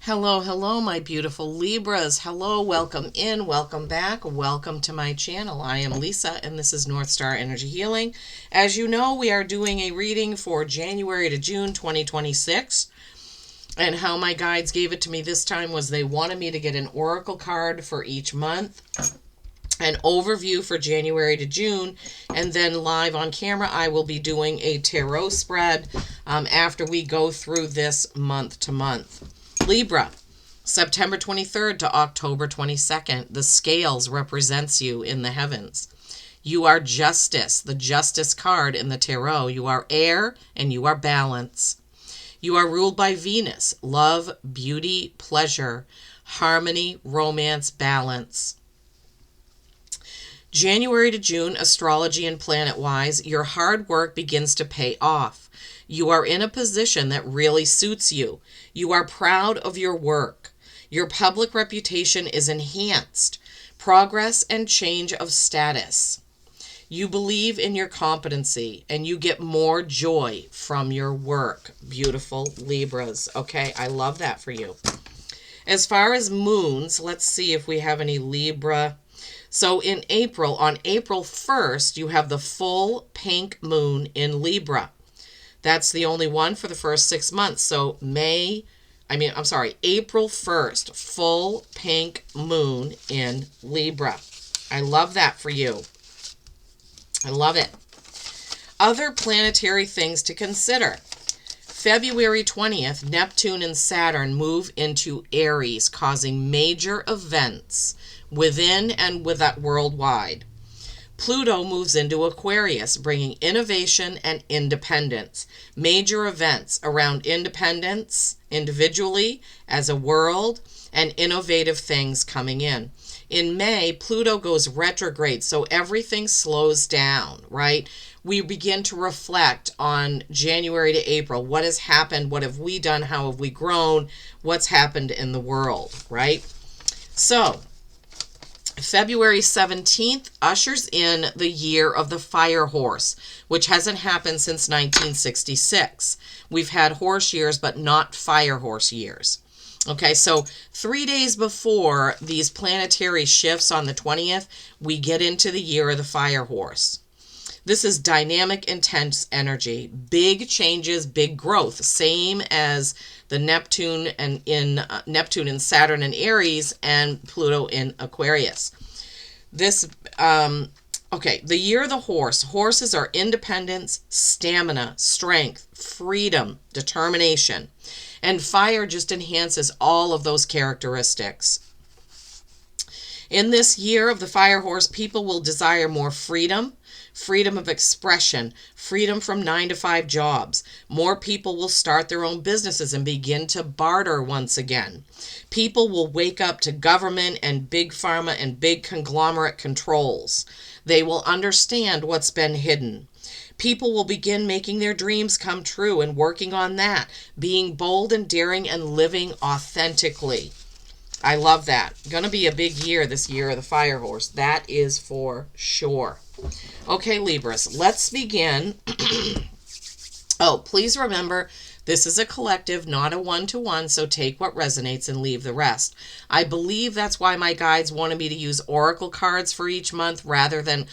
Hello, hello, my beautiful Libras. Hello, welcome in, welcome back, welcome to my channel. I am Lisa, and this is North Star Energy Healing. As you know, we are doing a reading for January to June 2026. And how my guides gave it to me this time was they wanted me to get an oracle card for each month, an overview for January to June, and then live on camera I will be doing a tarot spread after we go through this month to month. Libra, September 23rd to October 22nd. The scales represents you in the heavens. You are justice, the justice card in the tarot. You are air and you are balance. You are ruled by Venus, love, beauty, pleasure, harmony, romance, balance. January to June, astrology and planet-wise, your hard work begins to pay off. You are in a position that really suits you. You are proud of your work. Your public reputation is enhanced. Progress and change of status. You believe in your competency and you get more joy from your work. Beautiful Libras. Okay, I love that for you. As far as moons, let's see if we have any Libra. So in April, on April 1st, you have the full pink moon in Libra. That's the only one for the first 6 months. So April 1st, full pink moon in Libra. I love that for you. I love it. Other planetary things to consider. February 20th, Neptune and Saturn move into Aries, causing major events within and worldwide. Pluto moves into Aquarius, bringing innovation and independence. Major events around independence, individually, as a world, and innovative things coming in. In May, Pluto goes retrograde, so everything slows down, right? We begin to reflect on January to April. What has happened? What have we done? How have we grown? What's happened in the world, right? So, February 17th ushers in the year of the fire horse, which hasn't happened since 1966. We've had horse years, but not fire horse years. Okay, so 3 days before these planetary shifts on the 20th, we get into the year of the fire horse. This is dynamic, intense energy, big changes, big growth, same as the Neptune and Saturn in Aries and Pluto in Aquarius. The year of the horse. Horses are independence, stamina, strength, freedom, determination. And fire just enhances all of those characteristics. In this year of the fire horse, people will desire more freedom, freedom of expression, freedom from 9-to-5 jobs. More people will start their own businesses and begin to barter once again. People will wake up to government and big pharma and big conglomerate controls. They will understand what's been hidden. People will begin making their dreams come true and working on that, being bold and daring and living authentically. I love that. Going to be a big year this year of the fire horse. That is for sure. Okay, Libras, let's begin. Oh, please remember, this is a collective, not a one-to-one, so take what resonates and leave the rest. I believe that's why my guides wanted me to use oracle cards for each month rather than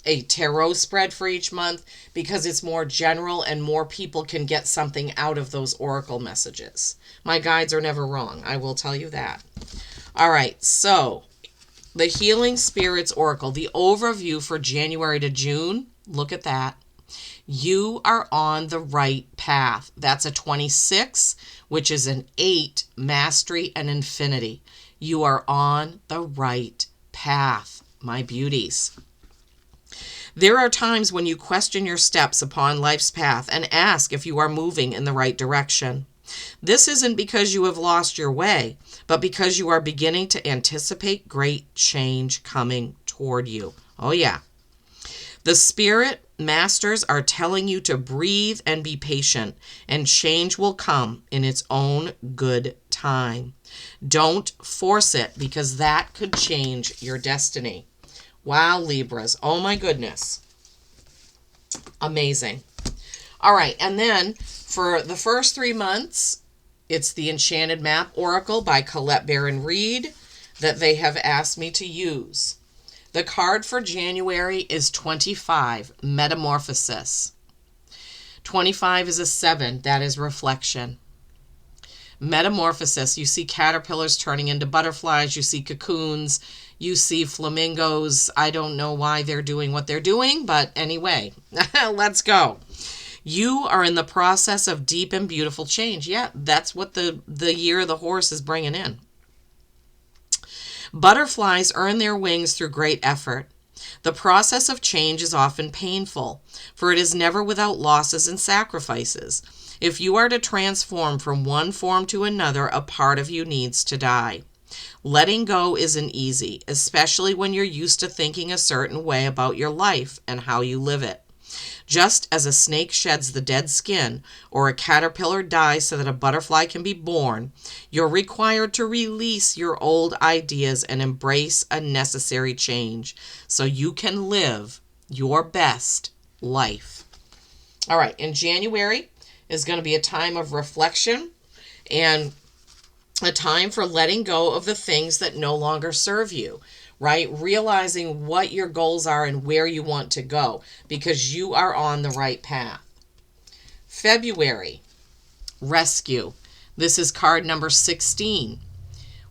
a tarot spread for each month, because it's more general and more people can get something out of those oracle messages. My guides are never wrong, I will tell you that. All right, so the Healing Spirits Oracle, the overview for January to June, look at that. You are on the right path. That's a 26, which is an 8, mastery and infinity. You are on the right path, my beauties. There are times when you question your steps upon life's path and ask if you are moving in the right direction. This isn't because you have lost your way, but because you are beginning to anticipate great change coming toward you. Oh yeah. The spirit masters are telling you to breathe and be patient, and change will come in its own good time. Don't force it, because that could change your destiny. Wow, Libras. Oh my goodness. Amazing. All right, and then for the first 3 months, It's the Enchanted Map Oracle by Colette Baron Reed that they have asked me to use. The card for January is 25, Metamorphosis. 25 is a 7, that is reflection. Metamorphosis, you see caterpillars turning into butterflies, you see cocoons, you see flamingos. I don't know why they're doing what they're doing, but anyway, let's go. You are in the process of deep and beautiful change. Yeah, that's what the year of the horse is bringing in. Butterflies earn their wings through great effort. The process of change is often painful, for it is never without losses and sacrifices. If you are to transform from one form to another, a part of you needs to die. Letting go isn't easy, especially when you're used to thinking a certain way about your life and how you live it. Just as a snake sheds the dead skin or a caterpillar dies so that a butterfly can be born, you're required to release your old ideas and embrace a necessary change so you can live your best life. All right, in January is going to be a time of reflection and a time for letting go of the things that no longer serve you. Right? Realizing what your goals are and where you want to go because you are on the right path. February, rescue. This is card number 16.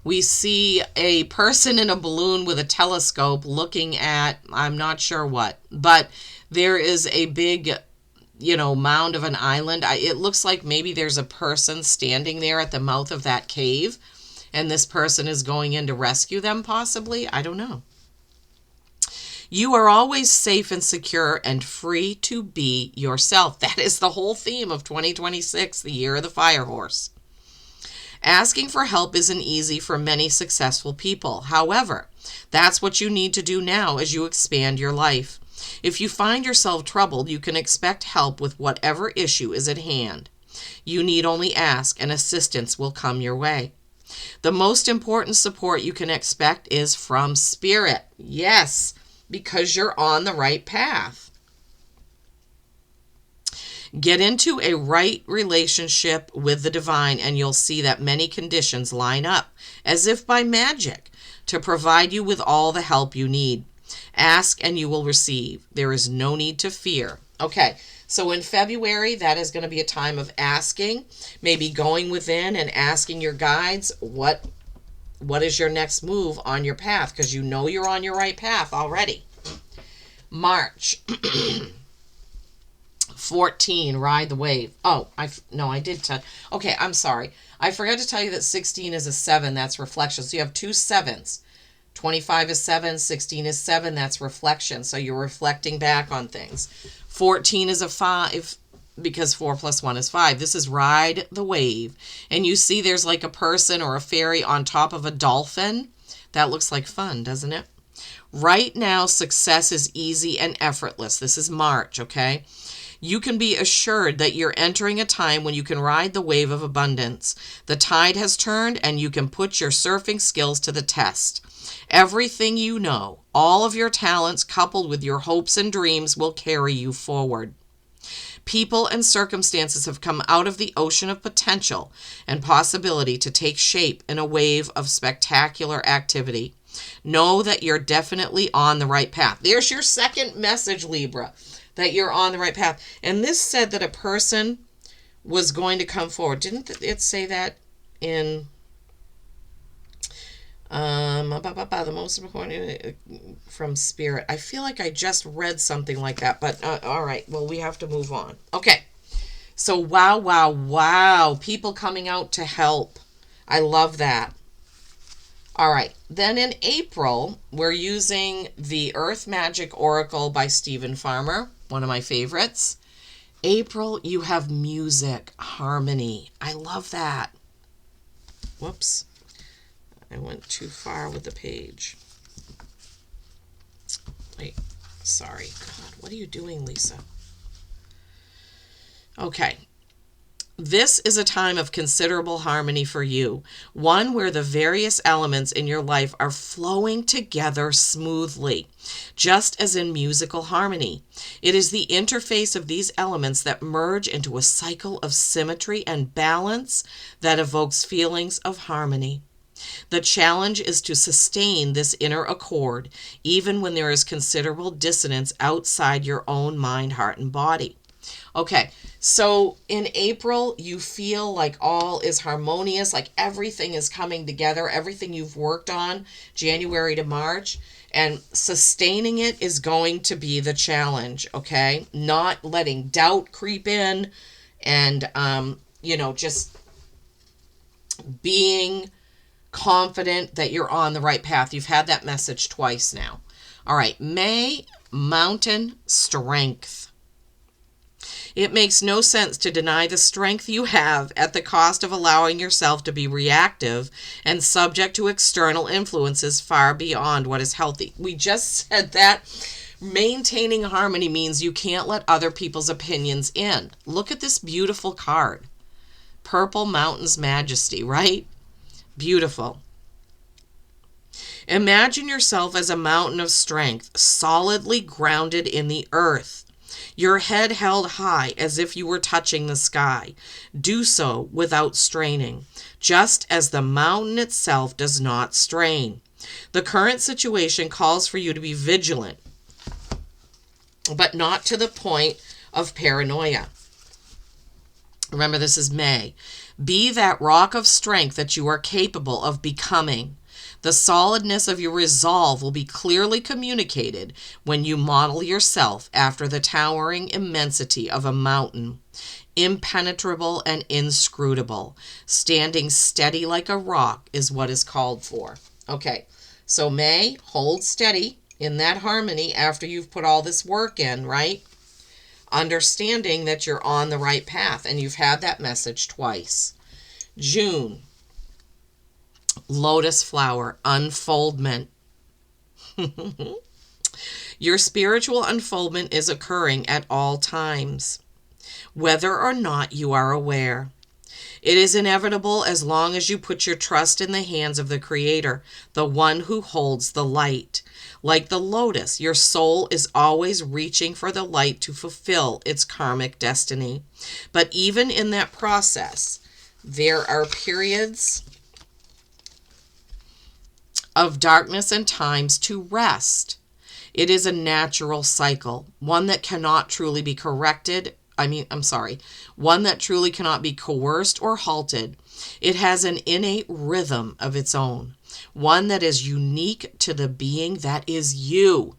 We see a person in a balloon with a telescope looking at, I'm not sure what, but there is a big, mound of an island. It looks like maybe there's a person standing there at the mouth of that cave. And this person is going in to rescue them, possibly. I don't know. You are always safe and secure and free to be yourself. That is the whole theme of 2026, the year of the fire horse. Asking for help isn't easy for many successful people. However, that's what you need to do now as you expand your life. If you find yourself troubled, you can expect help with whatever issue is at hand. You need only ask, and assistance will come your way. The most important support you can expect is from Spirit. Yes, because you're on the right path. Get into a right relationship with the divine and you'll see that many conditions line up, as if by magic, to provide you with all the help you need. Ask and you will receive. There is no need to fear. Okay. So in February, that is going to be a time of asking, maybe going within and asking your guides, what is your next move on your path? Because you know you're on your right path already. March 14, ride the wave. Oh, I did tell. Okay, I'm sorry. I forgot to tell you that 16 is a 7. That's reflection. So you have 2 7s. 25 is 7, 16 is 7. That's reflection. So you're reflecting back on things. 14 is a 5 because 4 plus 1 is 5. This is ride the wave. And you see there's like a person or a fairy on top of a dolphin. That looks like fun, doesn't it? Right now, success is easy and effortless. This is March, okay? You can be assured that you're entering a time when you can ride the wave of abundance. The tide has turned and you can put your surfing skills to the test. Everything you know, all of your talents coupled with your hopes and dreams will carry you forward. People and circumstances have come out of the ocean of potential and possibility to take shape in a wave of spectacular activity. Know that you're definitely on the right path. There's your second message, Libra, that you're on the right path. And this said that a person was going to come forward. Didn't it say that in the most important from Spirit? I feel like I just read something like that, but all right. Well, we have to move on. Okay. So wow. People coming out to help. I love that. All right. Then in April, we're using the Earth Magic Oracle by Stephen Farmer, one of my favorites. April, you have music, harmony. I love that. Whoops. I went too far with the page. Wait, sorry. God, what are you doing, Lisa? Okay. This is a time of considerable harmony for you, one where the various elements in your life are flowing together smoothly, just as in musical harmony. It is the interface of these elements that merge into a cycle of symmetry and balance that evokes feelings of harmony. The challenge is to sustain this inner accord, even when there is considerable dissonance outside your own mind, heart, and body. Okay, so in April, you feel like all is harmonious, like everything is coming together, everything you've worked on January to March, and sustaining it is going to be the challenge, okay? Not letting doubt creep in and, just being confident that you're on the right path. You've had that message twice now. All right, May, mountain strength. It makes no sense to deny the strength you have at the cost of allowing yourself to be reactive and subject to external influences far beyond what is healthy. We just said that maintaining harmony means you can't let other people's opinions in. Look at this beautiful card. Purple Mountain's Majesty, right? Beautiful. Imagine yourself as a mountain of strength, solidly grounded in the earth. Your head held high as if you were touching the sky. Do so without straining, just as the mountain itself does not strain. The current situation calls for you to be vigilant, but not to the point of paranoia. Remember, this is May. Be that rock of strength that you are capable of becoming. The solidness of your resolve will be clearly communicated when you model yourself after the towering immensity of a mountain, impenetrable and inscrutable. Standing steady like a rock is what is called for. Okay, so May, hold steady in that harmony after you've put all this work in, right? Understanding that you're on the right path, and you've had that message twice. June, lotus flower, unfoldment. Your spiritual unfoldment is occurring at all times, whether or not you are aware. It is inevitable as long as you put your trust in the hands of the Creator, the one who holds the light. Like the lotus, your soul is always reaching for the light to fulfill its karmic destiny. But even in that process, there are periods of darkness and times to rest. It is a natural cycle, one that cannot truly be one that truly cannot be coerced or halted. It has an innate rhythm of its own, one that is unique to the being that is you.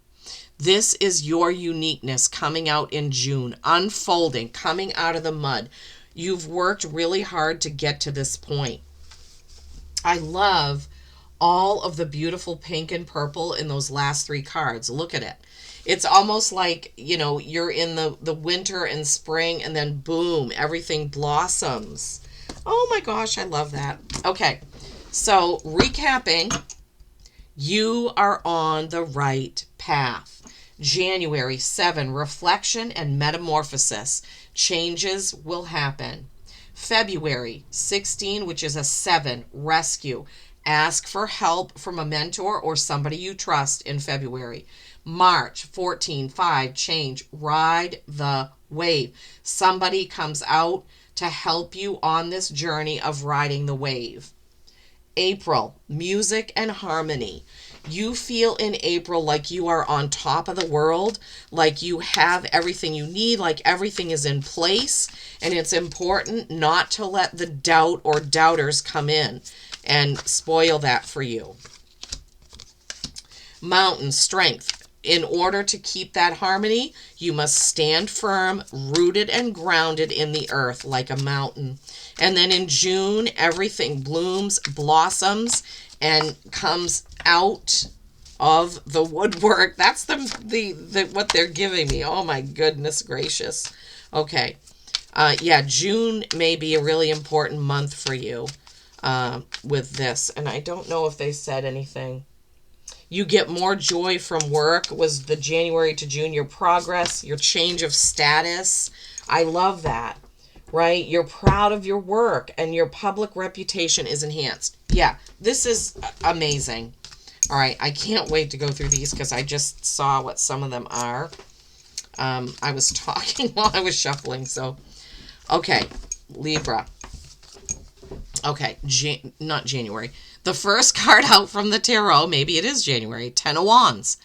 This is your uniqueness coming out in June, unfolding, coming out of the mud. You've worked really hard to get to this point. I love all of the beautiful pink and purple in those last three cards. Look at it. It's almost like, you're in the winter and spring, and then boom, everything blossoms. Oh my gosh, I love that. Okay, so recapping, you are on the right path. January 7, reflection and metamorphosis. Changes will happen. February 16, which is a 7, rescue. Ask for help from a mentor or somebody you trust in February. March 14, 5, change. Ride the wave. Somebody comes out to help you on this journey of riding the wave. April, music and harmony. You feel in April like you are on top of the world, like you have everything you need, like everything is in place, and it's important not to let the doubt or doubters come in and spoil that for you. Mountain strength. In order to keep that harmony, you must stand firm, rooted and grounded in the earth like a mountain. And then in June, everything blooms, blossoms, and comes out of the woodwork. That's the what they're giving me. Oh my goodness gracious. Okay. June may be a really important month for you with this. And I don't know if they said anything. You get more joy from work was the January to June, your progress, your change of status. I love that. right? You're proud of your work and your public reputation is enhanced. Yeah, this is amazing. All right, I can't wait to go through these because I just saw what some of them are. I was talking while I was shuffling, so. Okay, Libra. Okay, not January. The first card out from the tarot, maybe it is January, 10 of Wands.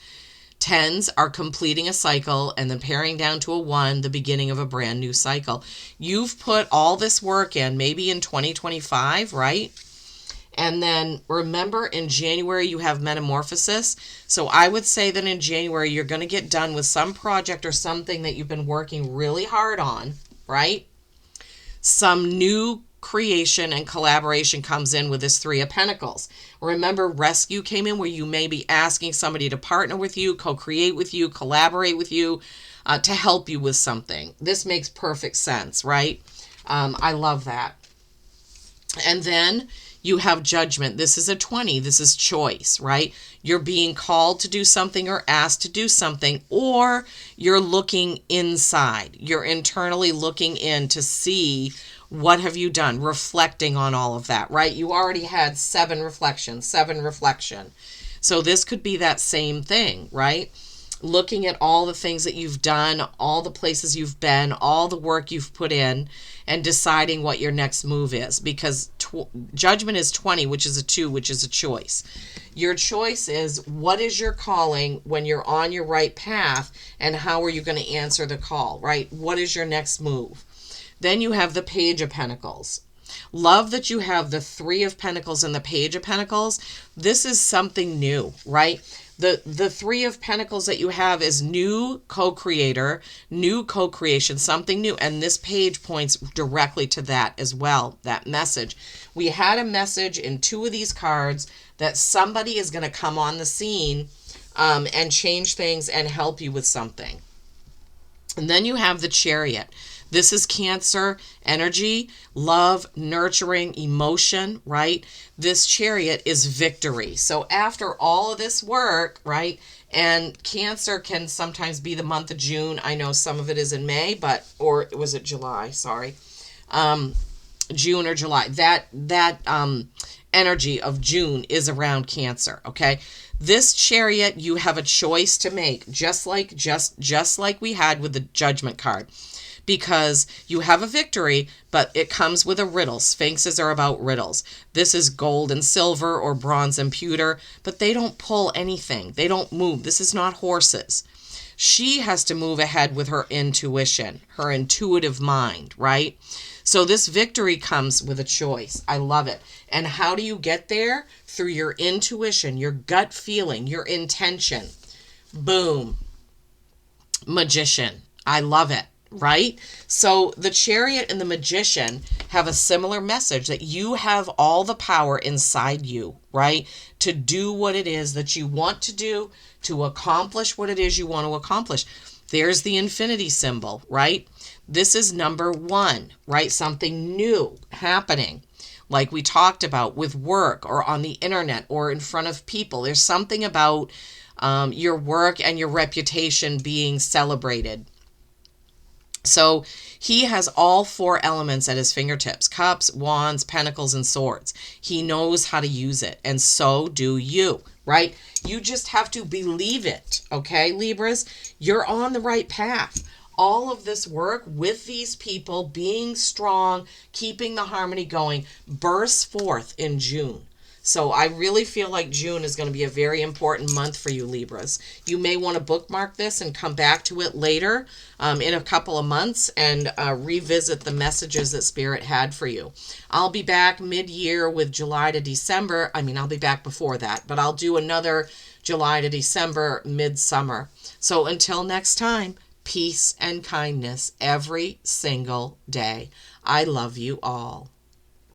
Tens are completing a cycle and then paring down to a 1, the beginning of a brand new cycle. You've put all this work in, maybe in 2025, right? And then remember in January you have metamorphosis. So I would say that in January you're going to get done with some project or something that you've been working really hard on, right? Some new creation and collaboration comes in with this 3 of Pentacles. Remember, rescue came in where you may be asking somebody to partner with you, co-create with you, collaborate with you, to help you with something. This makes perfect sense, right? I love that. And then you have judgment. This is a 20. This is choice, right? You're being called to do something or asked to do something, or you're looking inside. You're internally looking in to see what have you done, reflecting on all of that, right? You already had 7 reflection. So this could be that same thing, right? Looking at all the things that you've done, all the places you've been, all the work you've put in, and deciding what your next move is. Because judgment is 20, which is a 2, which is a choice. Your choice is, what is your calling when you're on your right path, and how are you going to answer the call, right? What is your next move? Then you have the Page of Pentacles. Love that you have the 3 of Pentacles and the Page of Pentacles. This is something new, right? The 3 of Pentacles that you have is new co-creator, new co-creation, something new. And this page points directly to that as well, that message. We had a message in 2 of these cards that somebody is going to come on the scene and change things and help you with something. And then you have the Chariot. This is Cancer energy, love, nurturing, emotion, right? This Chariot is victory. So after all of this work, right? And Cancer can sometimes be the month of June. I know some of it is in May, or was it July? Sorry. June or July. That energy of June is around Cancer, okay? This Chariot, you have a choice to make, just like we had with the Judgment card. Because you have a victory, but it comes with a riddle. Sphinxes are about riddles. This is gold and silver or bronze and pewter, but they don't pull anything. They don't move. This is not horses. She has to move ahead with her intuition, her intuitive mind, right? So this victory comes with a choice. I love it. And how do you get there? Through your intuition, your gut feeling, your intention. Boom. Magician. I love it. Right? So the Chariot and the Magician have a similar message, that you have all the power inside you, right? To do what it is that you want to do, to accomplish what it is you want to accomplish. There's the infinity symbol, right? This is number 1, right? Something new happening, like we talked about with work or on the internet or in front of people. There's something about your work and your reputation being celebrated. So he has all 4 elements at his fingertips: cups, wands, pentacles, and swords. He knows how to use it, and so do you, right? You just have to believe it, okay, Libras? You're on the right path. All of this work with these people, being strong, keeping the harmony going, bursts forth in June. So I really feel like June is going to be a very important month for you, Libras. You may want to bookmark this and come back to it later in a couple of months and revisit the messages that Spirit had for you. I'll be back mid-year with July to December. I mean, I'll be back before that, but I'll do another July to December midsummer. So until next time, peace and kindness every single day. I love you all.